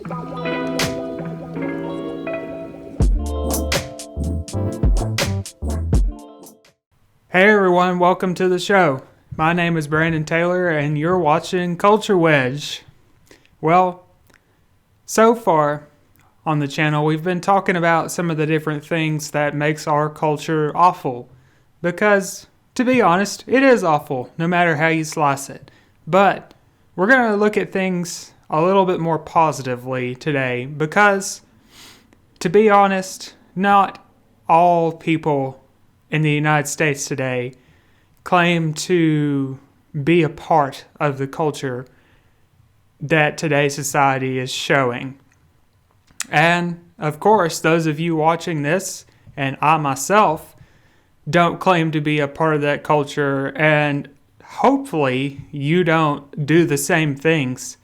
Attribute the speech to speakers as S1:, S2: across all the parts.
S1: Hey everyone, welcome to the show. My name is Brandon Taylor and you're watching Culture Wedge. Well, so far on the channel we've been talking about some of the different things that makes our culture awful. Because, to be honest, it is awful, no matter how you slice it. But we're going to look at things a little bit more positively today because, to be honest, not all people in the United States today claim to be a part of the culture that today's society is showing. And, of course, those of you watching this, and I myself, don't claim to be a part of that culture, and hopefully you don't do the same things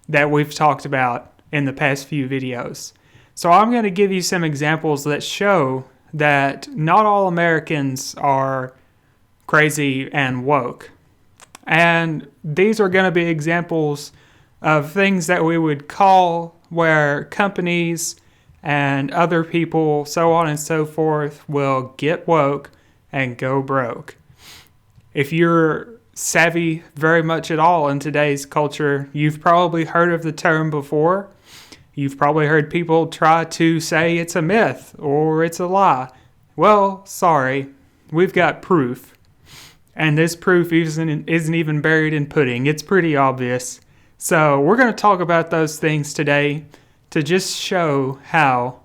S1: that we've talked about in the past few videos. So I'm going to give you some examples that show that not all Americans are crazy and woke. And these are going to be examples of things that we would call where companies and other people, so on and so forth, will get woke and go broke. If you're savvy very much at all in today's culture, you've probably heard of the term before. You've probably heard people try to say it's a myth or it's a lie. Well, sorry, we've got proof. And this proof isn't even buried in pudding. It's pretty obvious. So we're going to talk about those things today to just show how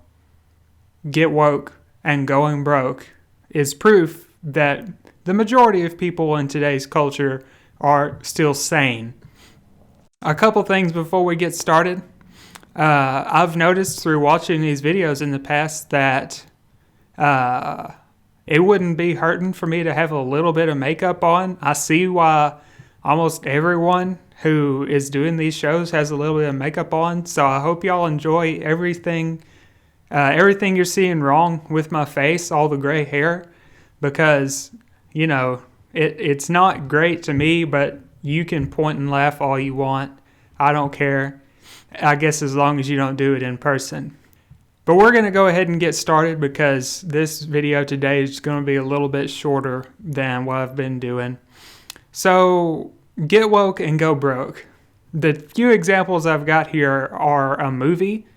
S1: get woke and going broke is proof that the majority of people in today's culture are still sane. A couple things before we get started. I've noticed through watching these videos in the past that it wouldn't be hurting for me to have a little bit of makeup on. I see why almost everyone who is doing these shows has a little bit of makeup on. So I hope y'all enjoy everything you're seeing wrong with my face, all the gray hair, because, you know, it's not great to me, but you can point and laugh all you want. I don't care. I guess as long as you don't do it in person. But we're going to go ahead and get started because this video today is going to be a little bit shorter than what I've been doing. So, get woke and go broke. The few examples I've got here are a movie,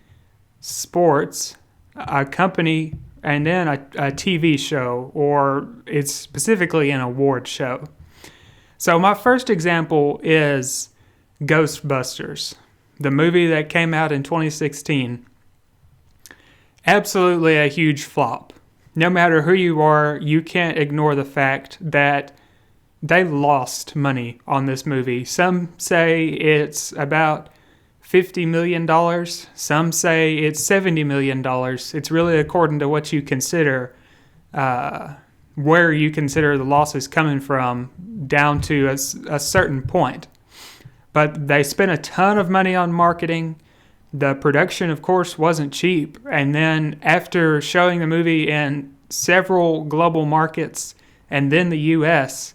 S1: sports, a company, and then a TV show, or it's specifically an award show. So my first example is Ghostbusters, the movie that came out in 2016. Absolutely a huge flop. No matter who you are, you can't ignore the fact that they lost money on this movie. Some say it's about $50 million. Some say it's $70 million. It's really according to what you consider, where you consider the losses coming from, down to a certain point. But they spent a ton of money on marketing. The production, of course, wasn't cheap. And then after showing the movie in several global markets and then the U.S.,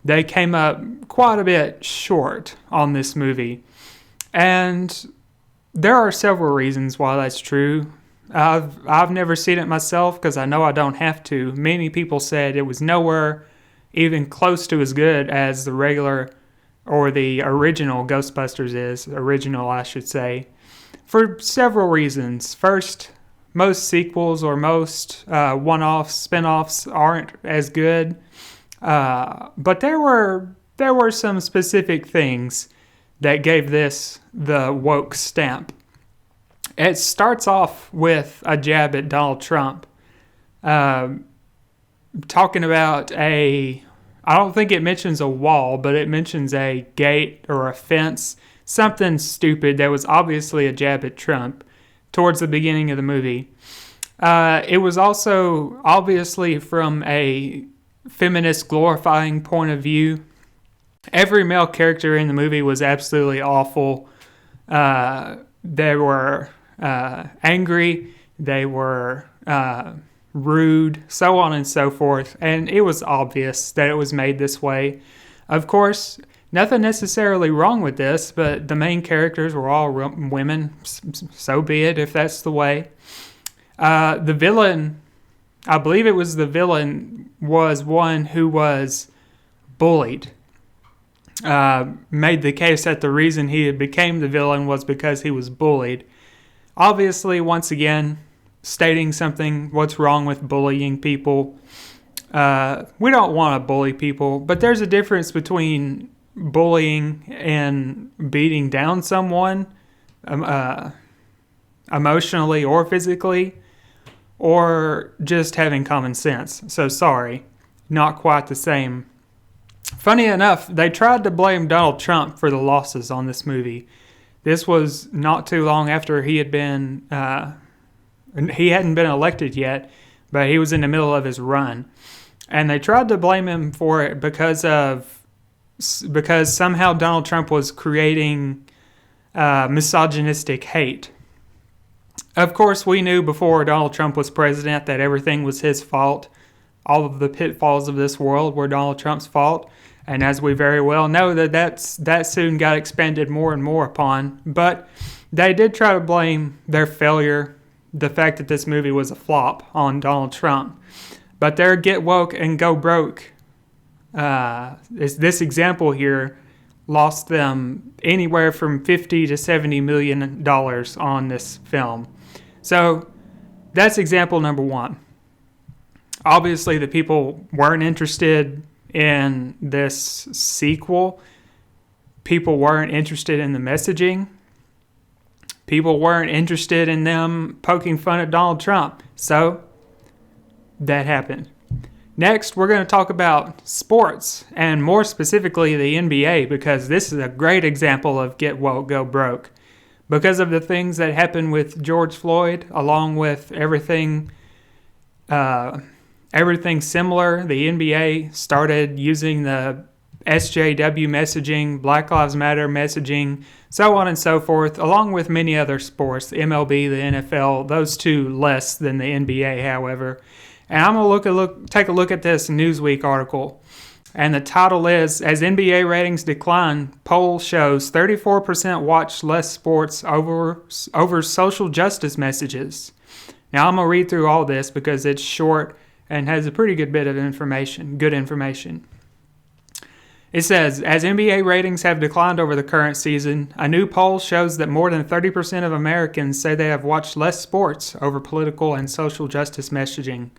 S1: they came up quite a bit short on this movie. And there are several reasons why that's true. I've never seen it myself because I know I don't have to. Many people said it was nowhere even close to as good as the regular or the original Ghostbusters is. Original, I should say. For several reasons. First, most sequels or most one-offs, spin-offs aren't as good. But there were some specific things that gave this the woke stamp. It starts off with a jab at Donald Trump, talking about I don't think it mentions a wall, but it mentions a gate or a fence, something stupid that was obviously a jab at Trump towards the beginning of the movie. It was also obviously from a feminist glorifying point of view. Every male character in the movie was absolutely awful. They were angry, they were rude, so on and so forth, and it was obvious that it was made this way. Of course, Nothing necessarily wrong with this, but the main characters were all women. So be it, if that's the way. The villain, I believe it was the villain, was one who was bullied. Made the case that the reason he became the villain was because he was bullied. Obviously, once again, stating what's wrong with bullying people. We don't want to bully people, but there's a difference between bullying and beating down someone emotionally or physically, or just having common sense. So sorry, not quite the same. Funny enough, they tried to blame Donald Trump for the losses on this movie. This was not too long after he hadn't been elected yet, but he was in the middle of his run. And they tried to blame him for it because somehow Donald Trump was creating misogynistic hate. Of course, we knew before Donald Trump was president that everything was his fault. All of the pitfalls of this world were Donald Trump's fault. And as we very well know, that soon got expanded more and more upon. But they did try to blame their failure, the fact that this movie was a flop, on Donald Trump. But their get woke and go broke, this example here, lost them anywhere from $50 to $70 million on this film. So that's example number one. Obviously, the people weren't interested in this sequel. People weren't interested in the messaging. People weren't interested in them poking fun at Donald Trump. So that happened. Next, we're going to talk about sports, and more specifically the NBA, because this is a great example of get woke, go broke. Because of the things that happened with George Floyd, along with everything similar, the NBA started using the SJW messaging, Black Lives Matter messaging, so on and so forth, along with many other sports, the MLB, the NFL, those two less than the NBA, however. And I'm going to take a look at this Newsweek article. And the title is, as NBA ratings decline, poll shows 34% watch less sports over social justice messages. Now I'm going to read through all this because it's short and has a pretty good bit of information, good information. It says, as NBA ratings have declined over the current season, a new poll shows that more than 30% of Americans say they have watched less sports over political and social justice messaging.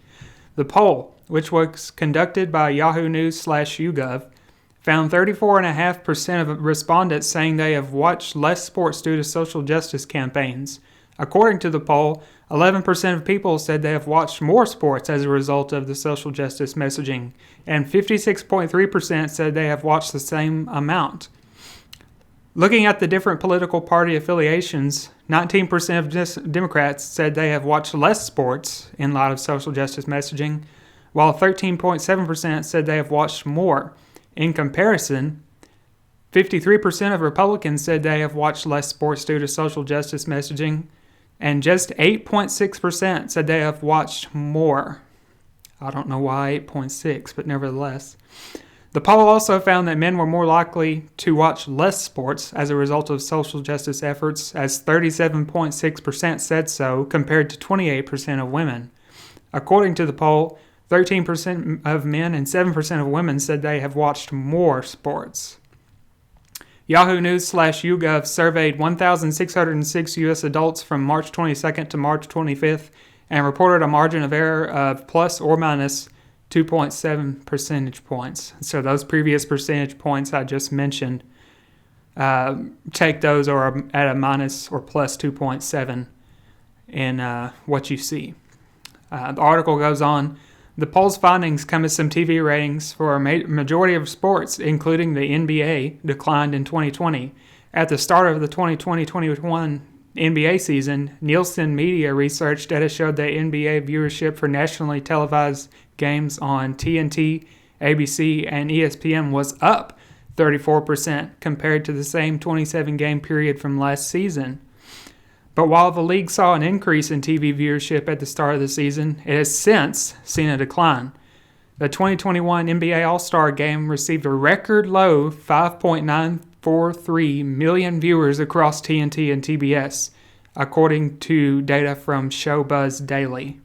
S1: The poll, which was conducted by Yahoo News/YouGov, found 34.5% of respondents saying they have watched less sports due to social justice campaigns. According to the poll, 11% of people said they have watched more sports as a result of the social justice messaging, and 56.3% said they have watched the same amount. Looking at the different political party affiliations, 19% of Democrats said they have watched less sports in light of social justice messaging, while 13.7% said they have watched more. In comparison, 53% of Republicans said they have watched less sports due to social justice messaging, and just 8.6% said they have watched more. I don't know why 8.6, but nevertheless. The poll also found that men were more likely to watch less sports as a result of social justice efforts, as 37.6% said so, compared to 28% of women. According to the poll, 13% of men and 7% of women said they have watched more sports. Yahoo News/YouGov surveyed 1,606 U.S. adults from March 22nd to March 25th and reported a margin of error of plus or minus 2.7 percentage points. So those previous percentage points I just mentioned, take those or at a minus or plus 2.7 in what you see. The article goes on. The poll's findings come as some TV ratings for a majority of sports, including the NBA, declined in 2020. At the start of the 2020-21 NBA season, Nielsen Media Research data showed that NBA viewership for nationally televised games on TNT, ABC, and ESPN was up 34% compared to the same 27-game period from last season. But while the league saw an increase in TV viewership at the start of the season, it has since seen a decline. The 2021 NBA All-Star Game received a record low 5.943 million viewers across TNT and TBS, according to data from Showbuzz Daily.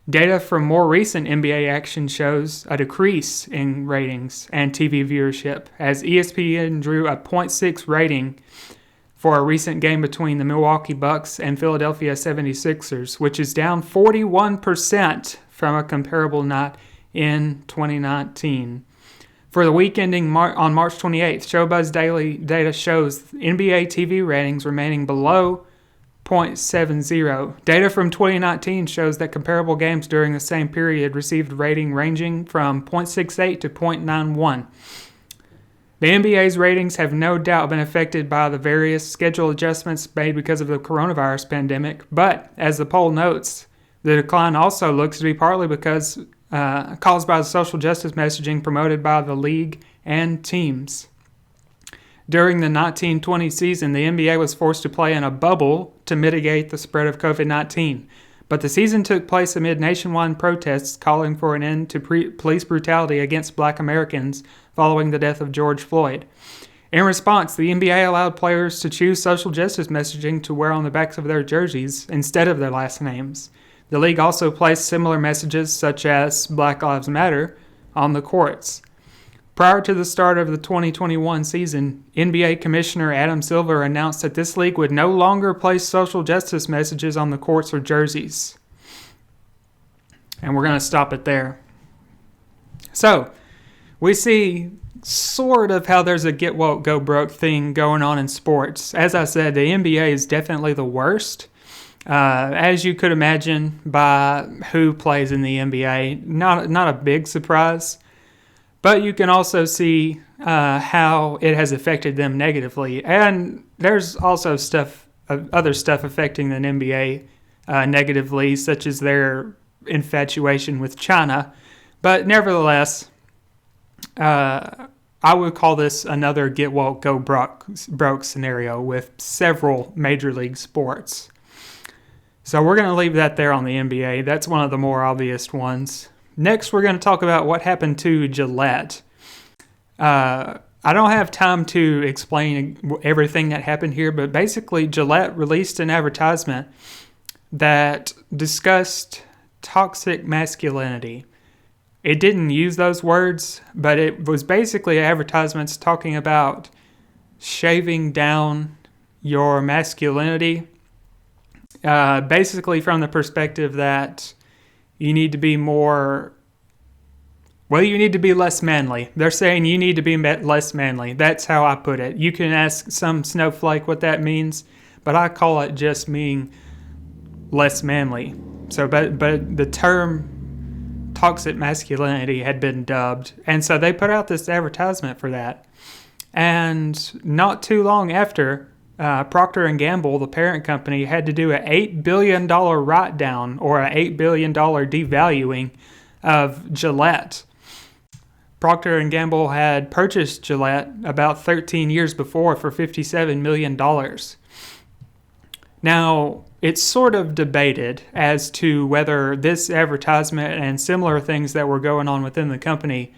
S1: Data from more recent NBA action shows a decrease in ratings and TV viewership, as ESPN drew a .6 rating for a recent game between the Milwaukee Bucks and Philadelphia 76ers, which is down 41% from a comparable night in 2019. For the week ending on March 28th, Showbuzz Daily data shows NBA TV ratings remaining below .70. Data from 2019 shows that comparable games during the same period received rating ranging from .68 to .91. The NBA's ratings have no doubt been affected by the various schedule adjustments made because of the coronavirus pandemic, but as the poll notes, the decline also looks to be partly because caused by the social justice messaging promoted by the league and teams. During the 1920 season, the NBA was forced to play in a bubble to mitigate the spread of COVID-19. But the season took place amid nationwide protests calling for an end to police brutality against Black Americans following the death of George Floyd. In response, the NBA allowed players to choose social justice messaging to wear on the backs of their jerseys instead of their last names. The league also placed similar messages, such as Black Lives Matter, on the courts. Prior to the start of the 2021 season, NBA Commissioner Adam Silver announced that this league would no longer place social justice messages on the courts or jerseys. And we're going to stop it there. So, we see sort of how there's a get woke, go broke thing going on in sports. As I said, the NBA is definitely the worst. As you could imagine by who plays in the NBA, not a big surprise. But you can also see how it has affected them negatively. And there's also other stuff affecting the NBA negatively, such as their infatuation with China. But nevertheless, I would call this another get woke, go broke scenario with several major league sports. So we're going to leave that there on the NBA. That's one of the more obvious ones. Next, we're going to talk about what happened to Gillette. I don't have time to explain everything that happened here, but basically Gillette released an advertisement that discussed toxic masculinity. It didn't use those words, but it was basically advertisements talking about shaving down your masculinity, basically from the perspective that you need to be you need to be less manly. They're saying you need to be less manly. That's how I put it. You can ask some snowflake what that means, but I call it just meaning less manly. So, but the term toxic masculinity had been dubbed, and so they put out this advertisement for that. And not too long after, Procter & Gamble, the parent company, had to do an $8 billion write-down or an $8 billion devaluing of Gillette. Procter & Gamble had purchased Gillette about 13 years before for $57 million. Now, it's sort of debated as to whether this advertisement and similar things that were going on within the company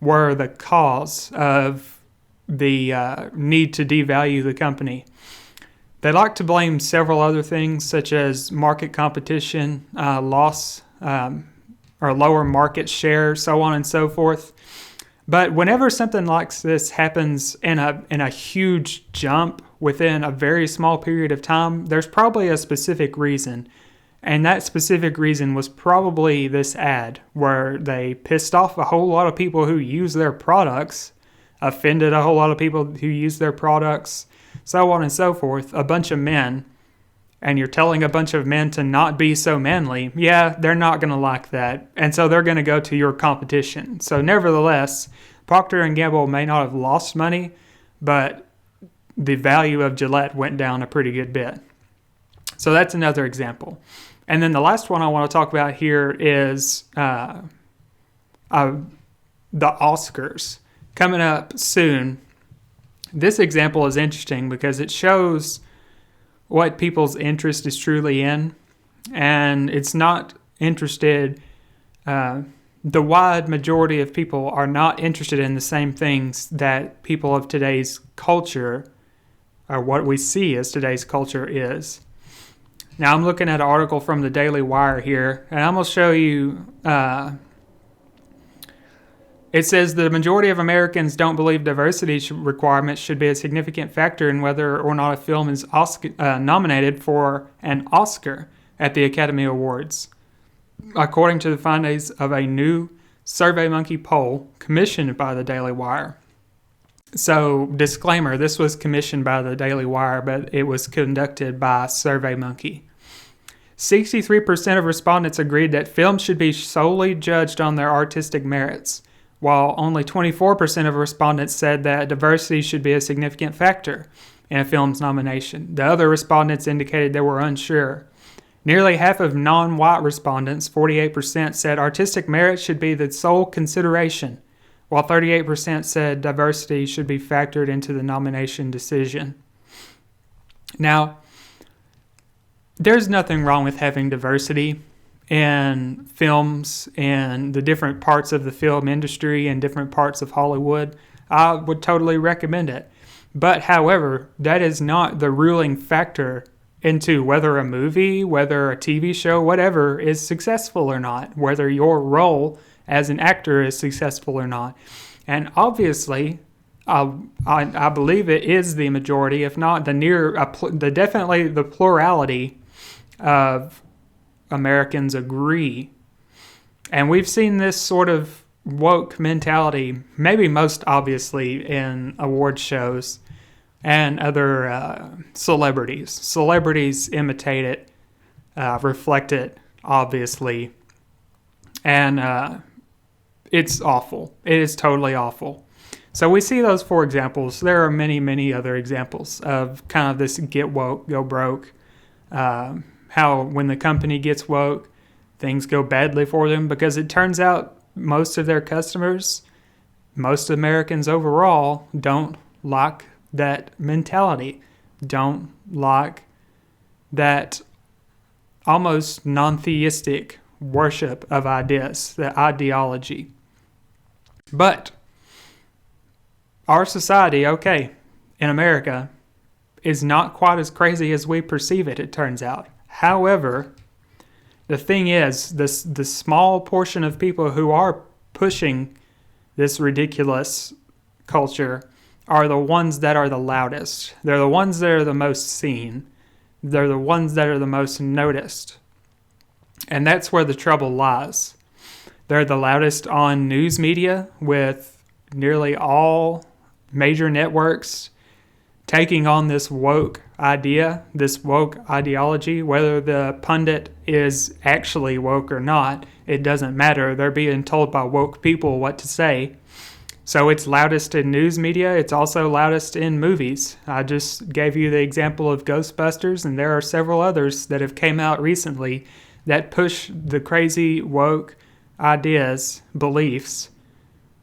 S1: were the cause of the need to devalue the company. They like to blame several other things, such as market competition, loss, or lower market share, so on and so forth. But whenever something like this happens in a huge jump within a very small period of time, there's probably a specific reason. And that specific reason was probably this ad, where they pissed off a whole lot of people who use their products, offended a whole lot of people who use their products, so on and so forth, a bunch of men, and you're telling a bunch of men to not be so manly, yeah, they're not going to like that, and so they're going to go to your competition. So nevertheless, Procter & Gamble may not have lost money, but the value of Gillette went down a pretty good bit. So that's another example. And then the last one I want to talk about here is the Oscars coming up soon. This example is interesting because it shows what people's interest is truly in, and it's not interested the wide majority of people are not interested in the same things that people of today's culture, or what we see as today's culture, is. Now, I'm looking at an article from the Daily Wire here, and I'm going to show you. It says the majority of Americans don't believe diversity requirements should be a significant factor in whether or not a film is nominated for an Oscar at the Academy Awards, according to the findings of a new SurveyMonkey poll commissioned by the Daily Wire. So, disclaimer, this was commissioned by the Daily Wire, but it was conducted by SurveyMonkey. 63% of respondents agreed that films should be solely judged on their artistic merits, while only 24% of respondents said that diversity should be a significant factor in a film's nomination. The other respondents indicated they were unsure. Nearly half of non-white respondents, 48%, said artistic merit should be the sole consideration, while 38% said diversity should be factored into the nomination decision. Now, there's nothing wrong with having diversity in films and the different parts of the film industry and different parts of Hollywood. I would totally recommend it. But however, that is not the ruling factor into whether a movie, whether a TV show, whatever, is successful or not, whether your role as an actor is successful or not. And obviously, I believe it is the majority, if not definitely the plurality of Americans agree. And we've seen this sort of woke mentality, maybe most obviously in award shows and other celebrities. Celebrities imitate it, reflect it, obviously. And it's awful. It is totally awful. So we see those 4 examples. There are many, many other examples of kind of this get woke, go broke. How when the company gets woke, things go badly for them because it turns out most of their customers, most Americans overall, don't like that mentality, don't like that almost non-theistic worship of ideas, the ideology. But our society, in America, is not quite as crazy as we perceive it, it turns out. However, the thing is, the small portion of people who are pushing this ridiculous culture are the ones that are the loudest. They're the ones that are the most seen. They're the ones that are the most noticed. And that's where the trouble lies. They're the loudest on news media, with nearly all major networks taking on this woke idea, this woke ideology. Whether the pundit is actually woke or not, it doesn't matter. They're being told by woke people what to say. So it's loudest in news media. It's also loudest in movies. I just gave you the example of Ghostbusters, and there are several others that have came out recently that push the crazy woke ideas, beliefs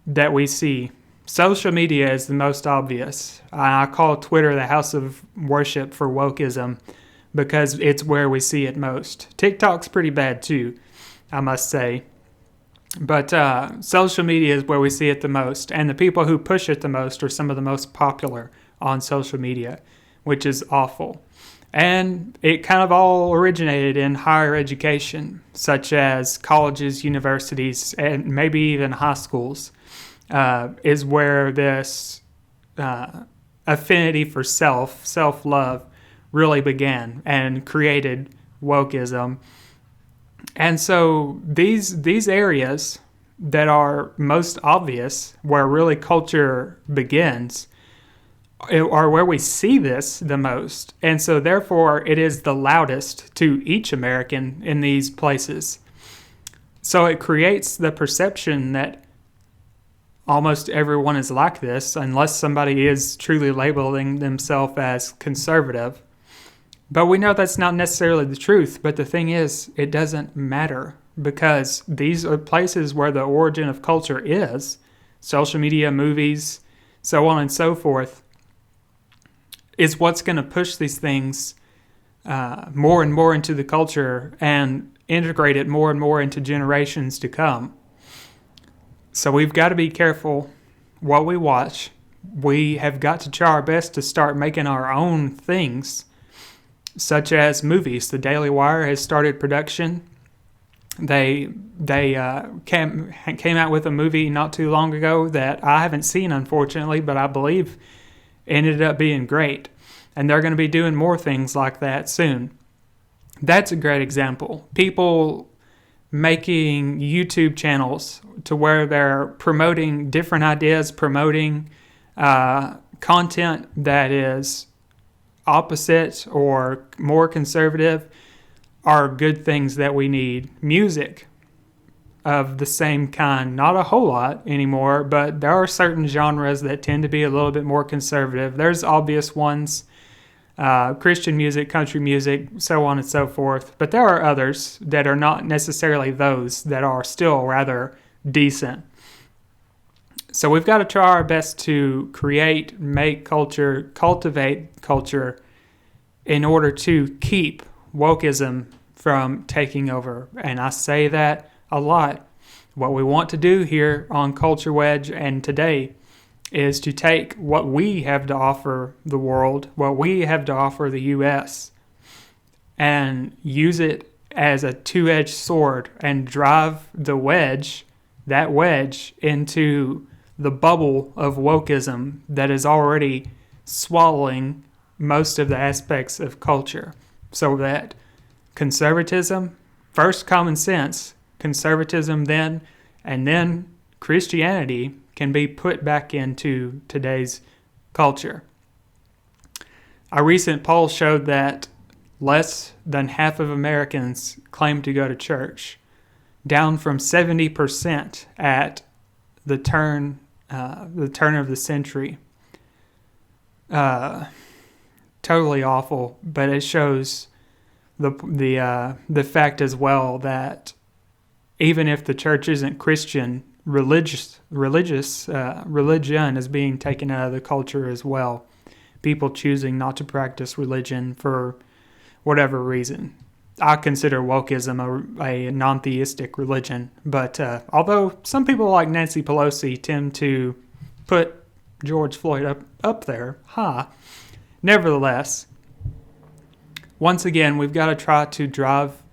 S1: that we see. Social media is the most obvious. I call Twitter the house of worship for wokeism because it's where we see it most. TikTok's pretty bad too, I must say. But social media is where we see it the most, and the people who push it the most are some of the most popular on social media, which is awful. And it kind of all originated in higher education, such as colleges, universities, and maybe even high schools, is where this affinity for self-love really began and created wokeism. And so these areas that are most obvious, where really culture begins, are where we see this the most. And so therefore it is the loudest to each American in these places. So it creates the perception that almost everyone is like this, unless somebody is truly labeling themselves as conservative. But we know that's not necessarily the truth. But the thing is, it doesn't matter, because these are places where the origin of culture is. Social media, movies, so on and so forth, is what's going to push these things more and more into the culture and integrate it more and more into generations to come. So we've got to be careful what we watch. We have got to try our best to start making our own things, such as movies. The Daily Wire has started production. They came out with a movie not too long ago that I haven't seen, unfortunately, but I believe ended up being great. And they're going to be doing more things like that soon. That's a great example. People making YouTube channels to where they're promoting different ideas, promoting content that is opposite or more conservative are good things that we need. Music of the same kind, not a whole lot anymore, but there are certain genres that tend to be a little bit more conservative. There's obvious ones, Christian music, country music, so on and so forth. But there are others that are not necessarily those that are still rather decent. So we've got to try our best to create, make culture, cultivate culture in order to keep wokeism from taking over. And I say that a lot. What we want to do here on Culture Wedge and today is to take what we have to offer the world, what we have to offer the U.S., and use it as a two-edged sword and drive that wedge into the bubble of wokeism that is already swallowing most of the aspects of culture. So that conservatism, first common sense, conservatism then, and then Christianity can be put back into today's culture. A recent poll showed that less than half of Americans claim to go to church, down from 70% at the turn of the century. Totally awful, but it shows the fact as well that even if the church isn't Christian, religion is being taken out of the culture as well. People choosing not to practice religion for whatever reason. I consider wokeism a non-theistic religion, but although some people like Nancy Pelosi tend to put George Floyd up there, nevertheless, once again, we've got to try to drive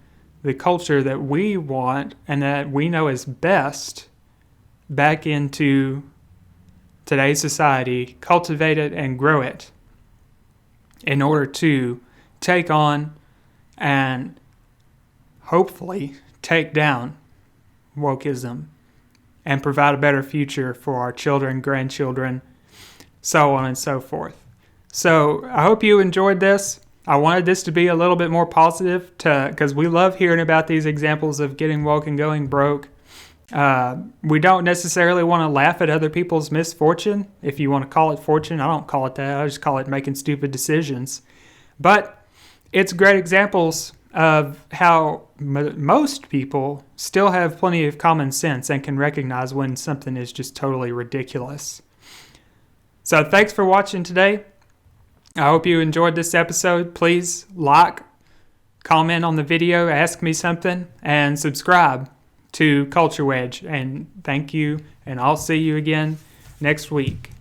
S1: the culture that we want and that we know is best back into today's society, cultivate it and grow it in order to take on and hopefully take down wokeism and provide a better future for our children, grandchildren, so on and so forth. So I hope you enjoyed this. I wanted this to be a little bit more positive because we love hearing about these examples of getting woke and going broke. We don't necessarily want to laugh at other people's misfortune. If you want to call it fortune, I don't call it that. I just call it making stupid decisions. But it's great examples of how most people still have plenty of common sense and can recognize when something is just totally ridiculous. So thanks for watching today. I hope you enjoyed this episode. Please like, comment on the video, ask me something, and subscribe to Culture Wedge. And thank you, and I'll see you again next week.